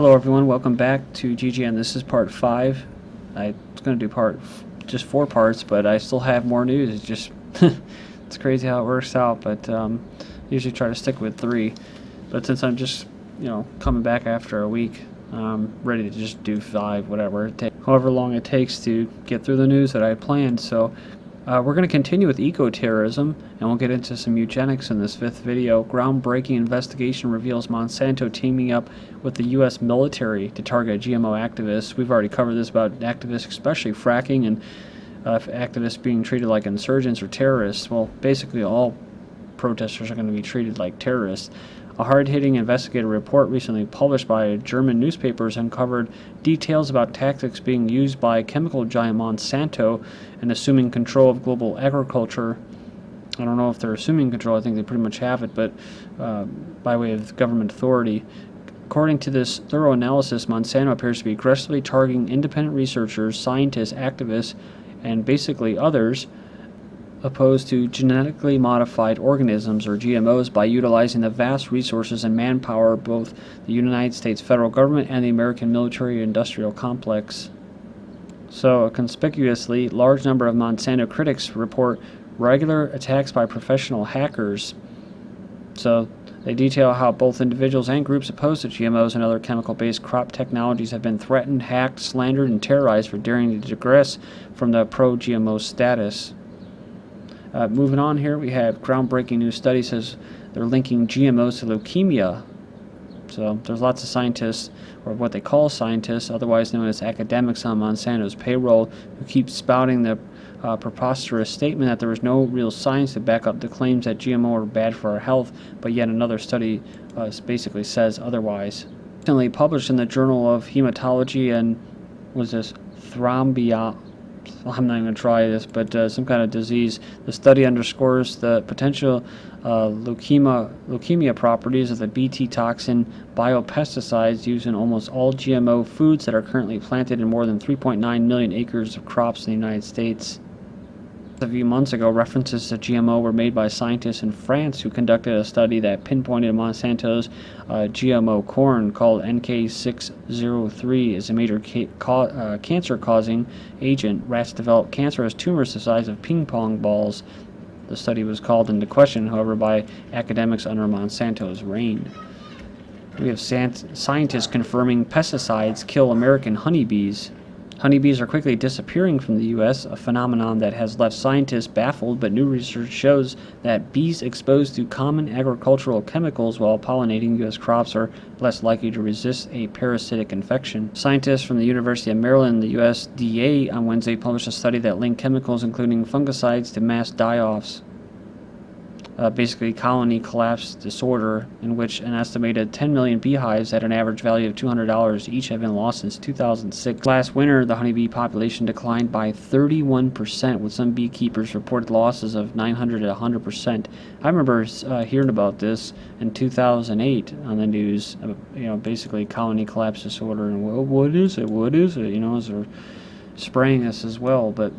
Hello everyone, welcome back to GGN. This is part 5. I was going to do just 4 parts, but I still have more news. It's just, it's crazy how it works out, but usually try to stick with 3. But since I'm just, coming back after a week, I'm ready to just do 5, whatever it takes, however long it takes to get through the news that I planned. So we're going to continue with eco-terrorism, and we'll get into some eugenics in this 5th video. Groundbreaking investigation reveals Monsanto teaming up with the U.S. military to target GMO activists. We've already covered this about activists, especially fracking, and activists being treated like insurgents or terrorists. Well, basically all protesters are going to be treated like terrorists. A hard-hitting investigative report recently published by German newspapers uncovered details about tactics being used by chemical giant Monsanto in assuming control of global agriculture. I don't know if they're assuming control, I think they pretty much have it, but by way of government authority. According to this thorough analysis, Monsanto appears to be aggressively targeting independent researchers, scientists, activists, and basically others opposed to genetically modified organisms, or GMOs, by utilizing the vast resources and manpower of both the United States federal government and the American military-industrial complex. So, a conspicuously large number of Monsanto critics report regular attacks by professional hackers. So, they detail how both individuals and groups opposed to GMOs and other chemical-based crop technologies have been threatened, hacked, slandered, and terrorized for daring to digress from the pro-GMO status. Moving on here, we have groundbreaking new study says they're linking GMOs to leukemia. So there's lots of scientists, or what they call scientists, otherwise known as academics on Monsanto's payroll, who keep spouting the preposterous statement that there was no real science to back up the claims that GMO are bad for our health, but yet another study basically says otherwise. Recently published in the Journal of Hematology and thrombia. I'm not even going to try this, but some kind of disease. The study underscores the potential leukemia properties of the Bt toxin biopesticides used in almost all GMO foods that are currently planted in more than 3.9 million acres of crops in the United States. A few months ago, references to GMO were made by scientists in France who conducted a study that pinpointed Monsanto's GMO corn, called NK603, as a major cancer-causing agent. Rats develop cancerous tumors the size of ping-pong balls. The study was called into question, however, by academics under Monsanto's reign. We have scientists confirming pesticides kill American honeybees. Honeybees are quickly disappearing from the U.S., a phenomenon that has left scientists baffled, but new research shows that bees exposed to common agricultural chemicals while pollinating U.S. crops are less likely to resist a parasitic infection. Scientists from the University of Maryland and the USDA on Wednesday published a study that linked chemicals including fungicides to mass die-offs. Basically colony collapse disorder, in which an estimated 10 million beehives at an average value of $200 each have been lost since 2006. Last winter, the honeybee population declined by 31%, with some beekeepers reported losses of 900 to 100%. I remember hearing about this in 2008 on the news, basically colony collapse disorder, and well, what is it, as they're spraying us as well. But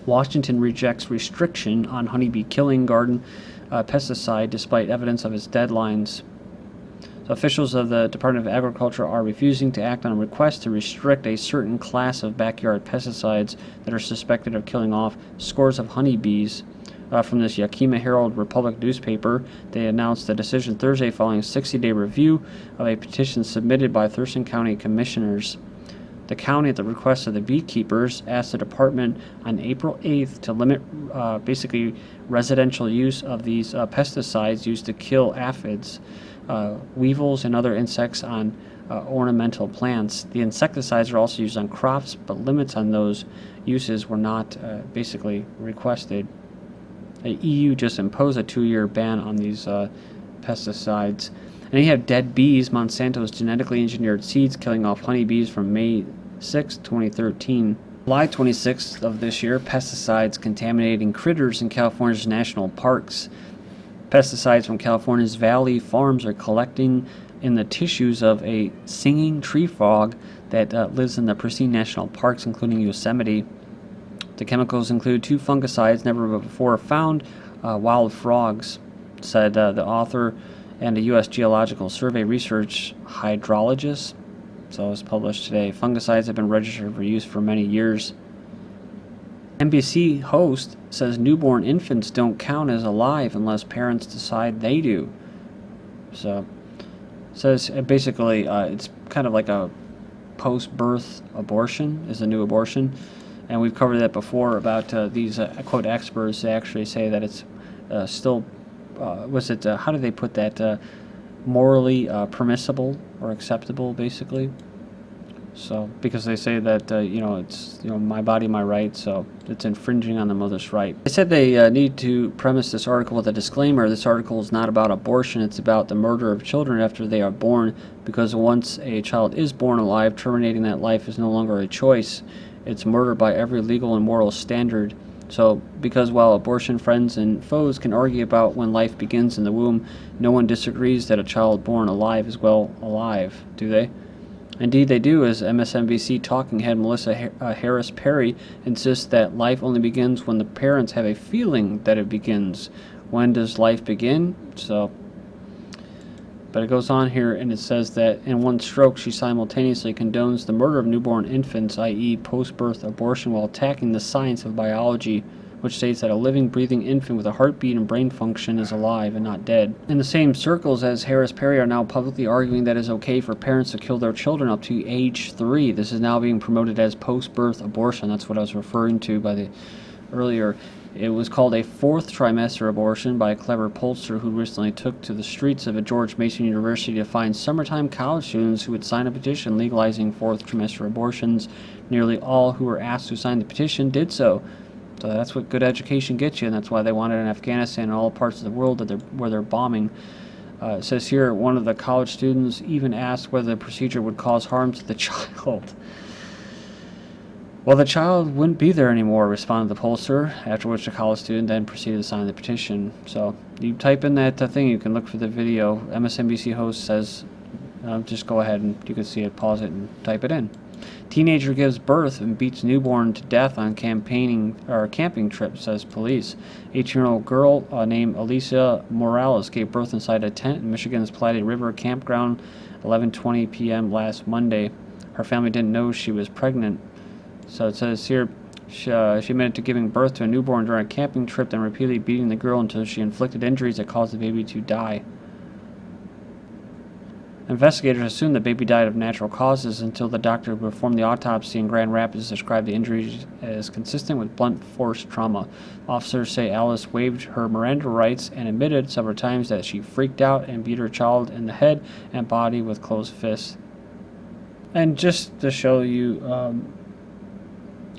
Washington rejects restriction on honeybee killing garden pesticide despite evidence of its deadlines. So officials of the Department of Agriculture are refusing to act on a request to restrict a certain class of backyard pesticides that are suspected of killing off scores of honeybees. From this Yakima Herald Republic newspaper, they announced the decision Thursday following a 60-day review of a petition submitted by Thurston County commissioners. The county, at the request of the beekeepers, asked the department on April 8th to limit basically residential use of these pesticides used to kill aphids, weevils, and other insects on ornamental plants. The insecticides are also used on crops, but limits on those uses were not basically requested. The EU just imposed a 2-year ban on these pesticides. And you have dead bees, Monsanto's genetically engineered seeds killing off honeybees from May 6, 2013. July 26th of this year, pesticides contaminating critters in California's national parks. Pesticides from California's Valley Farms are collecting in the tissues of a singing tree frog that lives in the pristine national parks, including Yosemite. The chemicals include 2 fungicides never before found wild frogs, said the author and a U.S. Geological Survey research hydrologist. So it was published today. Fungicides have been registered for use for many years. NBC host says newborn infants don't count as alive unless parents decide they do. So it says basically it's kind of like a post-birth abortion is a new abortion. And we've covered that before about these, quote, experts. They actually say that it's still, how do they put that, morally permissible or acceptable, basically. So, because they say that, it's, my body, my right, so it's infringing on the mother's right. They said they need to premise this article with a disclaimer. This article is not about abortion, it's about the murder of children after they are born, because once a child is born alive, terminating that life is no longer a choice. It's murder by every legal and moral standard. So, because while abortion friends and foes can argue about when life begins in the womb, no one disagrees that a child born alive is alive, do they? Indeed they do, as MSNBC talking head Melissa Harris Perry insists that life only begins when the parents have a feeling that it begins. When does life begin? But it goes on here and it says that in one stroke she simultaneously condones the murder of newborn infants, i.e. post-birth abortion, while attacking the science of biology, which states that a living, breathing infant with a heartbeat and brain function is alive and not dead. In the same circles as Harris Perry are now publicly arguing that it's okay for parents to kill their children up to age 3. This is now being promoted as post-birth abortion. That's what I was referring to by the earlier. It was called a fourth trimester abortion by a clever pollster who recently took to the streets of a George Mason University to find summertime college students who would sign a petition legalizing fourth trimester abortions. Nearly all who were asked to sign the petition did so. So that's what good education gets you, and that's why they want it in Afghanistan and all parts of the world where they're bombing. It says here, one of the college students even asked whether the procedure would cause harm to the child. Well, the child wouldn't be there anymore, responded the pollster, after which the college student then proceeded to sign the petition. So you type in that thing, you can look for the video. MSNBC host says, just go ahead and you can see it, pause it, and type it in. Teenager gives birth and beats newborn to death on camping trip, says police. 18-year-old girl named Alicia Morales gave birth inside a tent in Michigan's Platte River campground 11:20 p.m. last Monday. Her family didn't know she was pregnant. So it says here, she admitted to giving birth to a newborn during a camping trip, then repeatedly beating the girl until she inflicted injuries that caused the baby to die. Investigators assumed the baby died of natural causes until the doctor who performed the autopsy in Grand Rapids described the injuries as consistent with blunt force trauma. Officers say Alice waived her Miranda rights and admitted several times that she freaked out and beat her child in the head and body with closed fists. And just to show you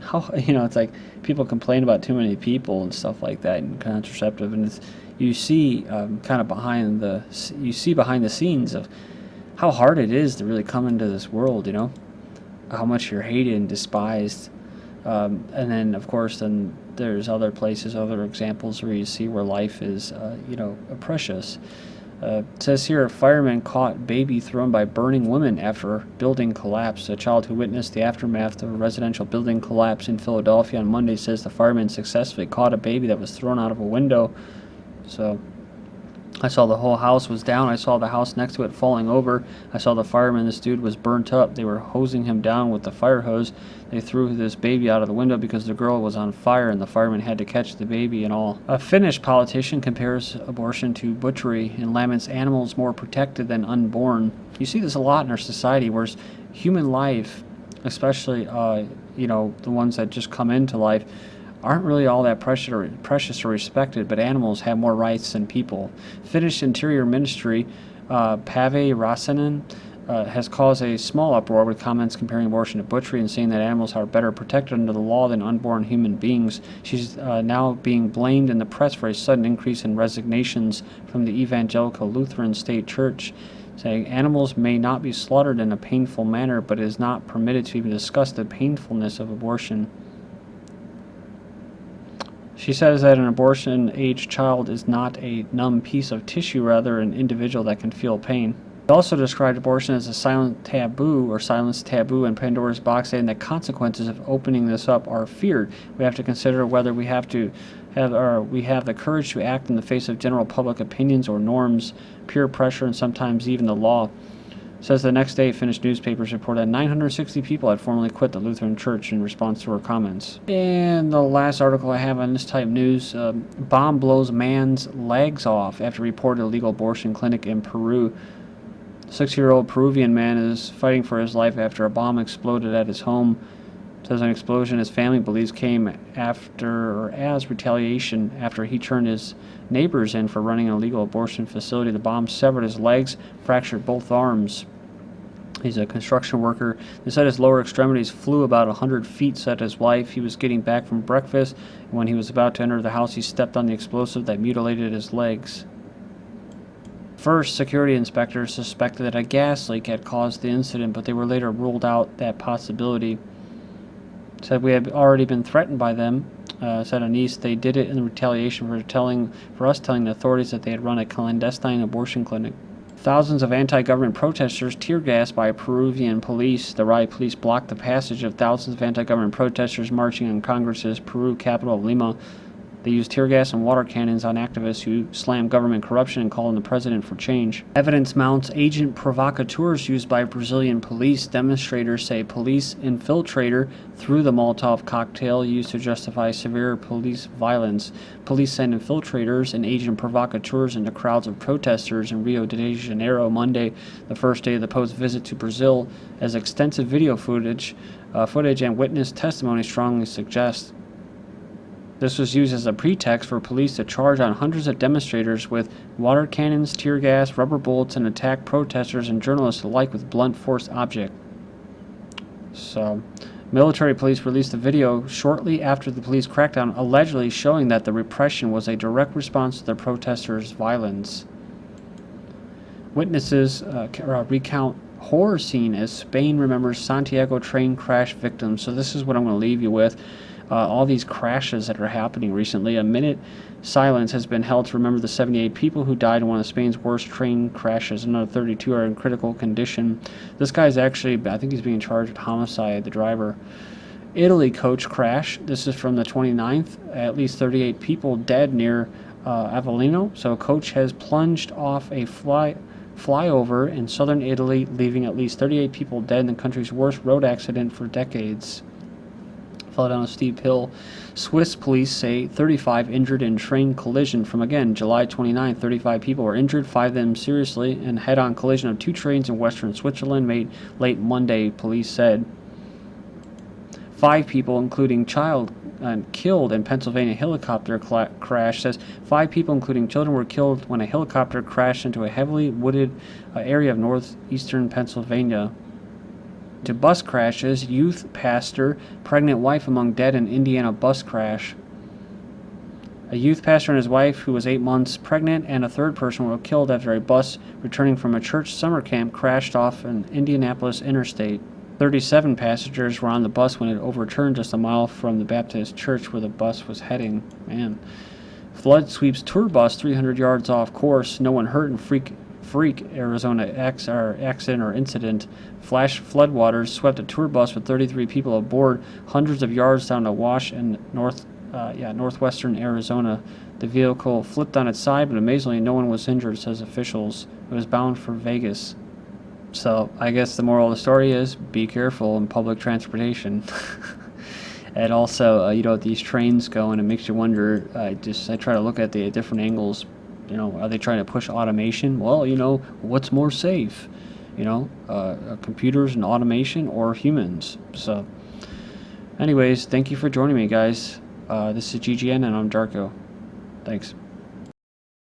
how, it's like people complain about too many people and stuff like that and contraceptive, and you see kind of behind the scenes of how hard it is to really come into this world, how much you're hated and despised. And then, of course, then there's other places, other examples where you see where life is, precious. It says here, a fireman caught baby thrown by burning woman after building collapse. A child who witnessed the aftermath of a residential building collapse in Philadelphia on Monday says the fireman successfully caught a baby that was thrown out of a window. So I saw the whole house was down. I saw the house next to it falling over. I saw the fireman. This dude was burnt up. They were hosing him down with the fire hose. They threw this baby out of the window because the girl was on fire and the fireman had to catch the baby and all. A Finnish politician compares abortion to butchery and laments animals more protected than unborn. You see this a lot in our society, where human life, especially the ones that just come into life, aren't really all that precious or respected, but animals have more rights than people. Finnish Interior Ministry, Pave Räsänen, has caused a small uproar with comments comparing abortion to butchery and saying that animals are better protected under the law than unborn human beings. She's now being blamed in the press for a sudden increase in resignations from the Evangelical Lutheran State Church, saying animals may not be slaughtered in a painful manner, but it is not permitted to even discuss the painfulness of abortion. She says that an abortion-aged child is not a numb piece of tissue, rather an individual that can feel pain. She also described abortion as a silent taboo in Pandora's box, saying that consequences of opening this up are feared. We have to consider whether we have the courage to act in the face of general public opinions or norms, peer pressure, and sometimes even the law. Says the next day, Finnish newspapers reported that 960 people had formally quit the Lutheran Church in response to her comments. And the last article I have on this type of news, bomb blows man's legs off after reported illegal abortion clinic in Peru. 6-year-old Peruvian man is fighting for his life after a bomb exploded at his home. It says an explosion his family believes came as retaliation after he turned his neighbors in for running an illegal abortion facility. The bomb severed his legs, fractured both arms. He's a construction worker. They said his lower extremities flew about 100 feet, said his wife. He was getting back from breakfast, and when he was about to enter the house, he stepped on the explosive that mutilated his legs. First, security inspectors suspected that a gas leak had caused the incident, but they were later ruled out that possibility. Said we had already been threatened by them, said Anise. They did it in retaliation for us telling the authorities that they had run a clandestine abortion clinic. Thousands of anti-government protesters tear-gassed by Peruvian police. The riot police blocked the passage of thousands of anti-government protesters marching in Congress's Peru capital of Lima. They used tear gas and water cannons on activists who slammed government corruption and called on the president for change. Evidence mounts agent provocateurs used by Brazilian police. Demonstrators say police infiltrator threw the Molotov cocktail used to justify severe police violence. Police sent infiltrators and agent provocateurs into crowds of protesters in Rio de Janeiro Monday, the first day of the Pope's visit to Brazil, as extensive video footage and witness testimony strongly suggest. This was used as a pretext for police to charge on hundreds of demonstrators with water cannons, tear gas, rubber bullets, and attack protesters and journalists alike with blunt force objects. So, military police released a video shortly after the police crackdown, allegedly showing that the repression was a direct response to the protesters' violence. Witnesses recount horror scene as Spain remembers Santiago train crash victims. So this is what I'm going to leave you with. All these crashes that are happening recently. A minute silence has been held to remember the 78 people who died in one of Spain's worst train crashes. Another 32 are in critical condition. This guy's actually, I think he's being charged with homicide, the driver. Italy coach crash. This is from the 29th. At least 38 people dead near Avellino. So a coach has plunged off a flyover in southern Italy, leaving at least 38 people dead in the country's worst road accident for decades. Fell down a steep hill. Swiss police say 35 injured in train collision from, again, July 29. 35 people were injured, 5 of them seriously, in head-on collision of 2 trains in western Switzerland made late Monday, police said. 5 people, including child, killed in Pennsylvania helicopter crash. Says 5 people, including children, were killed when a helicopter crashed into a heavily wooded area of northeastern Pennsylvania. To bus crashes, youth pastor, pregnant wife among dead in Indiana bus crash. A youth pastor and his wife, who was 8 months pregnant, and a third person were killed after a bus returning from a church summer camp crashed off an Indianapolis interstate. 37 passengers were on the bus when it overturned just a mile from the Baptist church where the bus was heading. Man. Flood sweeps tour bus 300 yards off course. No one hurt in freak Arizona accident or incident. Flash floodwaters swept a tour bus with 33 people aboard hundreds of yards down a wash in northwestern Arizona. The vehicle flipped on its side, but amazingly no one was injured, says officials. It was bound for Vegas. So I guess the moral of the story is be careful in public transportation. And also, these trains go, and it makes you wonder. I try to look at the different angles. Are they trying to push automation? Well, what's more safe? Computers and automation or humans? So, anyways, thank you for joining me, guys. This is GGN, and I'm Darko. Thanks.